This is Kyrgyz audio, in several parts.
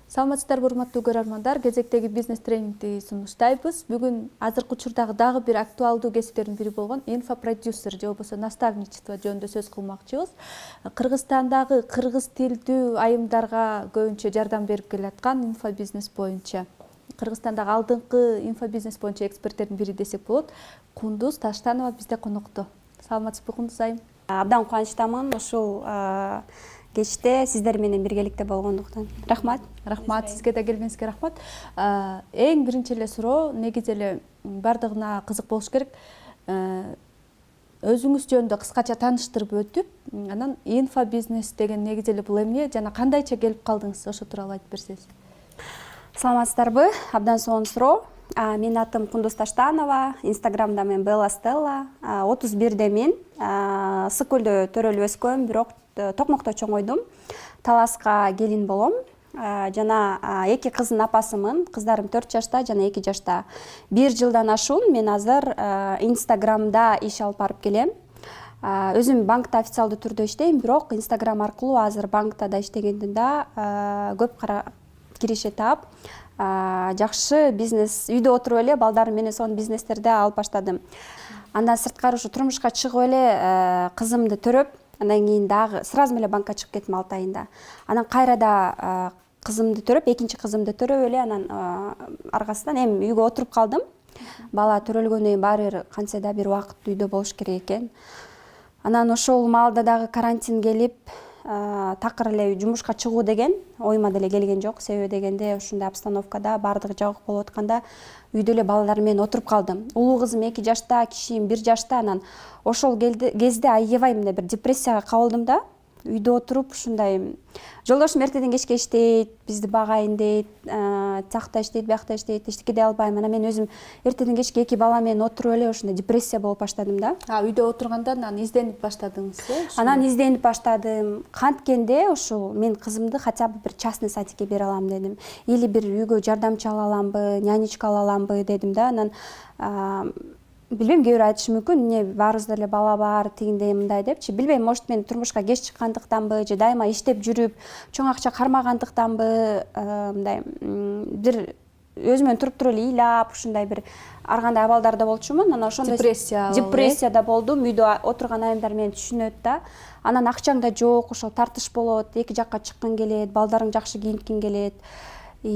Саламатсыздарбы урматтуу көрөрмандар, кезектеги бизнес тренингди сунуштайбыз. Бүгүн азыркы учурдагы дагы бир актуалдуу кесиптердин бири болгон инфопродюсер же болбосо наставничество жөнүндө сөз кылмакчыбыз. Кыргызстандагы кыргыз тилдүү айымдарга көбүнчө жардам берип келаткан инфобизнес боюнча. Кыргызстандагы алдыңкы инфобизнес боюнча эксперттердин бири десек болот. Кундуз Таштанова бизде конокто. Саламатсызбы Кундуз айым? Абдан кубанычтамын ушул кечте сиздер менен биргеликте болгондуктан. Рахмат. Рахмат, сизге да келгениңизге рахмат. Эң биринчи эле суроо, негизи эле бардыгына кызык болуш керек. Өзүңүз жөнүндө кыскача тааныштырып өтүп, анан инфобизнес деген негизи эле бул эмне жана кандайча келип калдыңыз, ошо тууралуу айтып берсеңиз. Саламатсыздарбы? Абдан сонун суроо. Менин атым Кундуз Таштанова, Инстаграмда мен Белла Стелла, 31де мен, Ысык көлдө төрөлүп өскөм, бирок Токмокто чоңойдум. Таласка келин болом. Жана 2 кыздын апасымын. Кыздарым 4 жашта жана 2 жашта. 1 жылдан ашуун мен азыр Инстаграмда иш алып барып келем. Өзүм банкта официалдуу түрдө иштейм, бирок Инстаграм аркылуу азыр банкта да иштегенден да көп киреше таап, жакшы бизнес үйдө отуруп эле балдарым менен сонун бизнестерди алып баштадым. Андан сырткары ушу турмушка чыгып эле кызымды төрөп, андан кийин дагы сразу эле банкка чыгып кеттим 6 айында. Анан кайра да кызымды төрөп, экинчи кызымды төрөп эле анан аркасынан эми үйгө отуруп калдым. Бала төрөлгөндөн кийин баары бир кантсе да бир убакыт үйдө болуш керек экен. Анан ошол маалда дагы карантин келип, такыр эле жумушка чыгуу деген оюма деле келген жок. Себеби дегенде ушундай обстановкада баардыгы жабык болуп атканда үйдө эле балдарым менен отуруп калдым. Улуу кызым 2 жашта, кичиим 1 жашта. Анан ошол кезде аябай мындай бир депрессияга кабылдым да. Үйдө отуруп ушундай жолдошум эртеден кечке иштейт, бизди багайын дейт, цахта иштейт, биякта иштейт, эчтеке дей албайм. Анан мен өзүм эртеден кечке 2 бала менен отуруп эле ушундай депрессия болуп баштадым да. Үйдө отурганда анан изденип баштадыңыз, э? Анан изденип баштадым. Канткенде ушул мен кызымды хотя бы бир частный садикке бере алам дедим. Или бир үйгө жардамчы ала аламбы, нянечка ала аламбы дедим да. Анан билбейм, кээ бирөө айтышы мүмкүн, эмне баарыбызда эле бала бар, тигиндей мындай депчи. Билбейм, может мен турмушка кеч чыккандыктанбы, же дайыма иштеп жүрүп, чоң акча кармагандыктанбы, мындай бир өзүмөн туруп эле ыйлап, ушундай бир ар кандай абалдарда болчумун. Анан ошондой депрессияда болдум. Үйдө отурган айымдар мени түшүнөт да. Анан акчаң да жок, ошол тартыш болот, эки жакка чыккың келет, балдарың жакшы кийинткиң келет.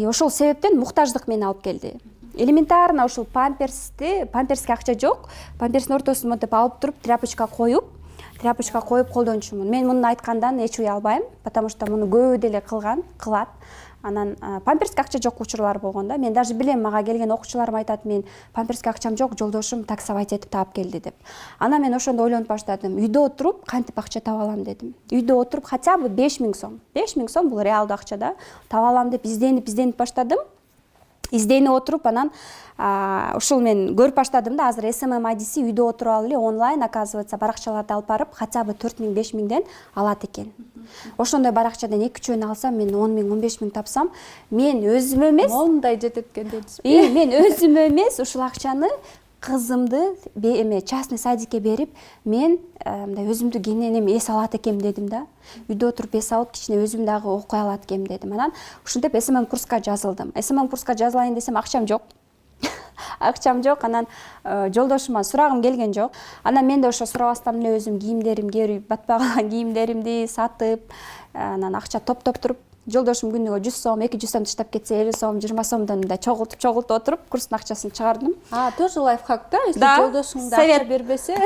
Ошол себептен муктаждык мени алып келди. Элементарно ушул памперске акча жок. Памперстин ортосун монтип алып туруп, тряпочка коюп колдончумун. Мен муну айткандан эч уялбайм, потому что муну көбү деле кылат. Анан памперске акча жок учурлар болгон да. Мен даже билем, мага келген окуучуларым айтат, мен памперске акчам жок, жолдошум таксовать этип таап келди деп. Анан мен ошондо ойлонуп баштадым. Үйдө отуруп кантип акча таба алам дедим. Үйдө отуруп хотя бы 5000 сом. 5000 сом бул реалдуу акча да. Таба алам деп изденип баштадым. Изденип отуруп, анан ушул мен көрүп баштадым да, азыр SMM IDC үйдө отуруп алып эле онлайн, оказывается, баракчаларды алып барып, хотя бы 4000-5000ден алат экен. Ошондой баракчадан 2-3 алсам, мен 10 000-15 000 тапсам, мен өзүмө эмес, мондай жететкен дедиңизби? мен өзүмө эмес, ушул акчаны кызымды частный садикке берип, мен мындай өзүмдү кенен эс алат экем дедим да. Үйдө отуруп эс алып, кичине өзүм дагы окуй алат экем дедим. Анан ушинтип SMM курска жазылдым. SMM курска жазылайын десем, акчам жок. Анан жолдошума сурагым келген жок. Анан мен да ошо сурабастан эле өзүм кийимдеримди, батпай калган кийимдеримди сатып, анан акча топтоп туруп, жолдошум күнүгө 100 сом, 200 сом таштап кетсе 50 сом, 20 сомдон мындай чогултуп отуруп, курстун акчасын чыгардым. Тоже лайфхак да, если жолдошуңда акча бербесе,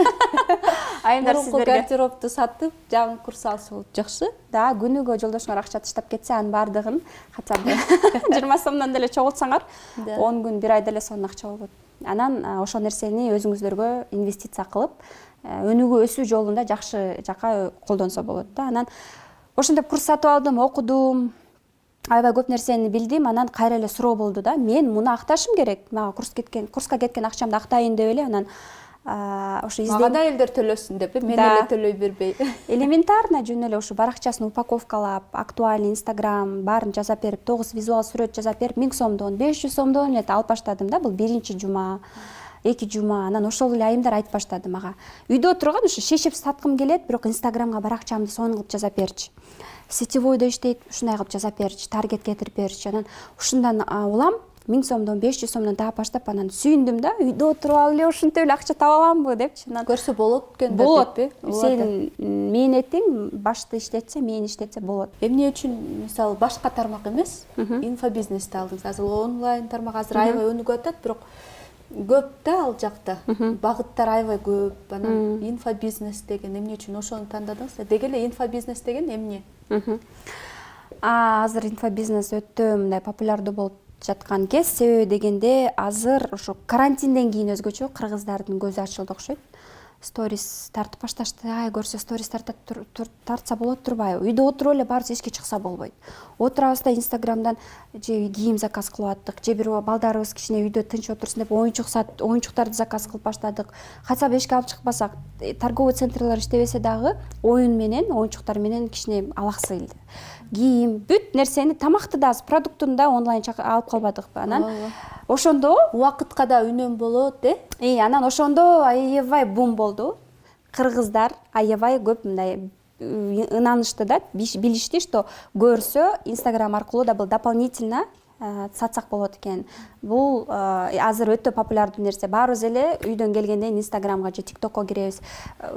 айымдар сиздерге гардеробду сатып, жаңы курс алса болот, жакшы. Да, күнүгө жолдошуңар акча таштап кетсе, анын баардыгын хотя бы 20 сомдон деле чогултсаңар, 10 күн, 1 айда эле сонун акча болот. Анан ошол нерсени өзүңүздөргө инвестиция кылып, өнүгүү өсүү жолунда жакшы жака колдонсо болот да. Анан ошондоп курс сатып алдым, окудум, аябай көп нерсени билдим. Анан кайра эле суроо болду да, мен муну акташым керек, мага курска кеткен акчамды актайын деп эле. Анан ошо мага да элдер төлөсүн деп, мен эле төлөй бербей. Элементарно жөн эле ушу баракчасын упаковкалап, актуальный Инстаграм баарын жазап берип, 9 визуал сүрөт жазап берип, 1000 сомдон, 500 сомдон эле алып баштадым да. Бул биринчи жума. 2 жума. Анан ошол эле айымдар айтып баштады мага. Үйдө отурган ушу шешип саткым келет, бирок Инстаграмга баракчамды сонун кылып жазап берчи. сетевойдо иштейт, ушундай кылып жасап берчи, таргет кетирип берчи. Анан ушундан улам 1000 сомдон 500 сомдон таап баштап, анан сүйүндүм да, үйдө отуруп алып эле ушинтип эле акча таба аламбы депчи. Анан көрсө болот экен деп болот. деппи? Сен мээнетиң башты иштетсе, мээн иштетсе болот. Эмне үчүн мисалы башка тармак эмес, инфобизнести алдыңыз. Азыр онлайн тармак азыр аябай өнүгүп атат, бирок көп да ал жакта. Багыттар аябай көп. Анан инфобизнес деген эмне үчүн ошону тандадыңыз? Деги эле инфобизнес деген эмне? Азыр инфобизнес өтө мындай популярдуу болуп жаткан кез. Себеби дегенде азыр ошо карантинден кийин өзгөчө кыргыздардын көзү ачылды окшойт. Сторис тартып башташты. Көрсө сторис тартса болот турбайбы? Үйдө отуруп эле баарыбыз эчке чыкса болбойт. Отурабыз да Инстаграмдан же кийим заказ кылып аттык, же бир балдарыбыз кичине үйдө тынч отурсун деп оюнчуктарды заказ кылып баштадык. Кайса эшикке алып чыкпасак, торговый центрлер иштебесе дагы оюн менен, оюнчуктар менен кичине алаксыйлды. Кийим, бүт нерсени, тамакты да, продуктун да онлайн алып калбадыкпы. Анан ошондо Убакытка да үнөм болот, анан ошондо аябай бум болду. Кыргыздар аябай көп мындай ынанышты да, билишти, что көрсө Инстаграм аркылуу да бул дополнительно сатсак болот экен. Бул азыр өтө популярдуу нерсе. Баарыбыз эле үйдөн келгенде Инстаграмга же ТикТокко киребиз.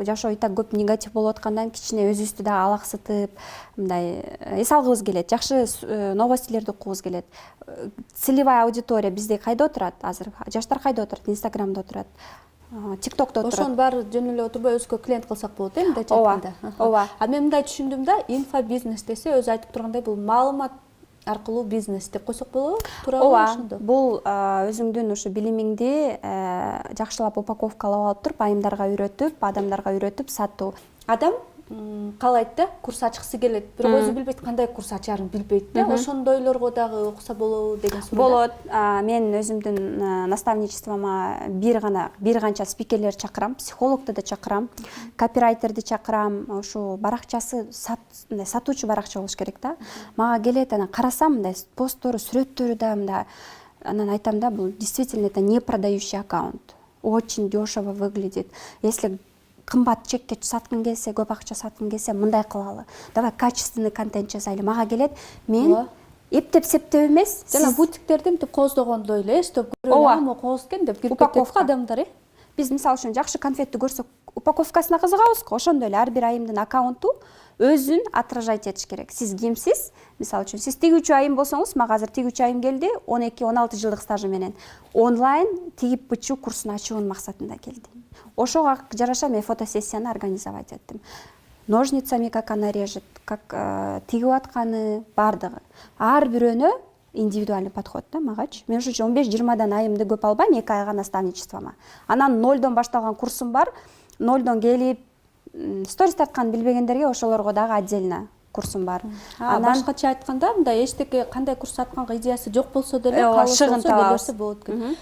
Жашоо так көп негатив болуп аткандан кичине өзүбүздү да алаксытып, мындай эс алгыбыз келет. Жакшы новостилерди укугубуз келет. Целевая аудитория бизде кайда отурат азыр? Жаштар кайда отурат? Инстаграмда отурат. ТикТокто отурат. Ошонун баары жөн эле отурбай өзгө клиент кылсак болот, мындайча айтканда. Ооба. Мен мындай түшүндүм да, инфобизнес десе өзү айтып тургандай бул маалымат аркылуу бизнес деп койсок болобу? Туурабы ошондо? Бул өзүңдүн ушу билимиңди жакшылап упаковкалап алып туруп, айымдарга үйрөтүп, адамдарга үйрөтүп сатуу. Адам каалайт да, курс ачкысы келет, бирок өзү билбейт кандай курс ачаарын билбейт да. Ошондойлорго дагы окуса болобу деген суроо. Болот. Мен өзүмдүн наставничествома бир канча спикерлер чакырам, психологду да чакырам, копирайтерди чакырам. Ошо баракчасы сатуучу баракча болуш керек да. Мага келет, анан карасам мындай посттору, сүрөттөрү да мындай. Анан айтам да, бул действительно это не продающий аккаунт. Очень дешево выглядит. Если кымбат чекке саткың келсе, көп акча саткың келсе, мындай кылалы. Давай качественный контент жасайлы. Мага келет, мен эптеп-септеп эмес. Жана бутиктерди мынтип кооздогондой эле, эстеп көрөм, кооз экен деп кирип кетет адамдар, Биз мисалы үчүн жакшы конфетти көрсөк, упаковкасына кызыгабыз го. Ошондой эле ар бир айымдын аккаунту өзүн отражать этиш керек. Сиз кимсиз? Мисалы үчүн сиз тигүүчү айым болсоңуз, мага азыр тигүүчү айым келди, 12-16 жылдык стажы менен онлайн тигип бычуу курсун ачуунун максатында келди. Ошого жараша мен фотосессияны организовать эттим. Ножницами как она режет, как тигип атканы, бардыгы. Ар бирөөнө индивидуальный подход да магачы. Мен ошо 15-20дан айымды көп албайм, 2 айга наставничествома. Анан 0дон башталган курсум бар. 0дон келип сторис тартканды билбегендерге ошолорго дагы отдельно курсум бар. Башкача айтканда, мындай эчтеке кандай курс атканга идеясы жок болсо деле, шыгын табабыз. болот экен.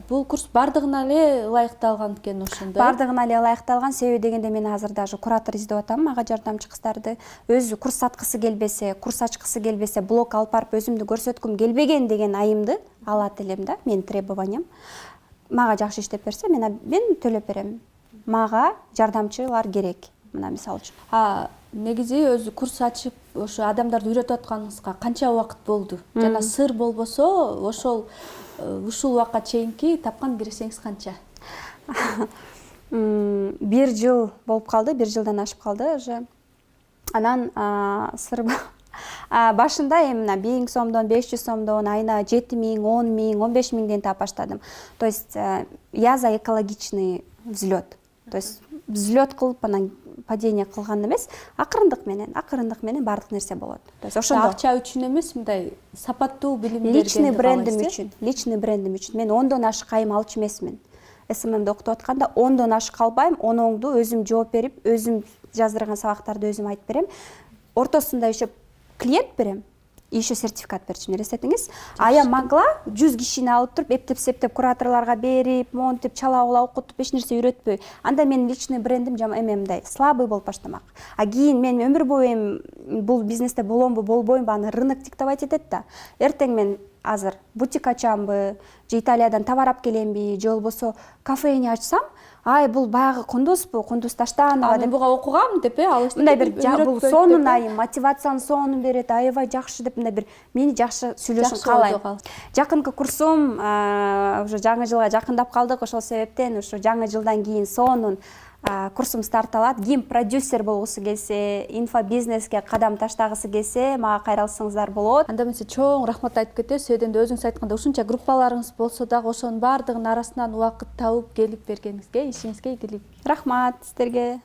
Бул курс бардыгына эле ылайыкталган экен ошондой. Бардыгына эле ылайыкталган. Себеби дегенде мен азыр даже куратор издеп атам, мага жардамчы кыздарды. Өзү курс саткысы келбесе, курс ачкысы келбесе, блог алып барып өзүмдү көрсөткүм келбеген деген айымды алат элем да, менин требованиям. Мага жакшы иштеп берсе, мен төлөп берем. Мага жардамчылар керек. Мына мисалы үчүн. Негизи өзү курс ачып, ошо адамдарды үйрөтүп атканыңызга канча убакыт болду? Жана сыр болбосо, ушул убакка чейинки тапкан киресеңиз канча? 1 жыл болуп калды, 1 жылдан ашып калды уже. Анан сыр башында мына 1000 сомдон, 500 сомдон, айына 7000, 10000, 15000ден таап баштадым. То есть я за экологичный взлет. То есть взлет кылып, анан падение кылган эмес, акырындык менен бардык нерсе болот. То есть ошондо акча үчүн эмес, мындай сапаттуу билим личный брендим үчүн. Мен 10дон ашык айым алчу эмесмин. СММди окутуп атканда 10дон ашык албайм, 10оңду өзүм жооп берип, өзүм жаздырган сабактарды өзүм айтып берем. Ортосунда еще клиент берем. И еще сертификат берчүмүн, элестетиңиз. Я могла 100 кишини алып туруп, эптеп-септеп кураторлорго берип, монтип, чала-була окутуп, эч нерсе үйрөтпөй. Анда менин личный брендим эмемдай слабый болуп баштамак. Кийин мен өмүр бою бул бизнесте боломбу, болбоймбу, аны рынок диктовать этет да. Эртең мен азыр бутик ачамбы же Италиядан товар алып келемби же болбосо кафени ачсам, ай бул баягы Кундузбу, Кундуз Таштанова мен буга окугам деп, алыш мындай бир бул сонун айым, мотивациянын сонун берет, аябай жакшы деп мындай бир мени жакшы сүйлөшүн каалайм. Жакынкы курсум уже жаңы жылга жакындап калдык, ошол себептен ушу жаңы жылдан кийин сонун курсум старт алат. Ким продюсер болгусу келсе, инфобизнеске кадам таштагысы келсе, мага кайрылсаңыздар болот. Анда мен сизге чоң рахмат айтып кетебиз. Сөйдөн да өзүңүз айткандай ушунча группаларыңыз болсо дагы ошонун баардыгынын арасынан убакыт табып келип бергениңизге, ишиңизге ийгилик. Рахмат сиздерге.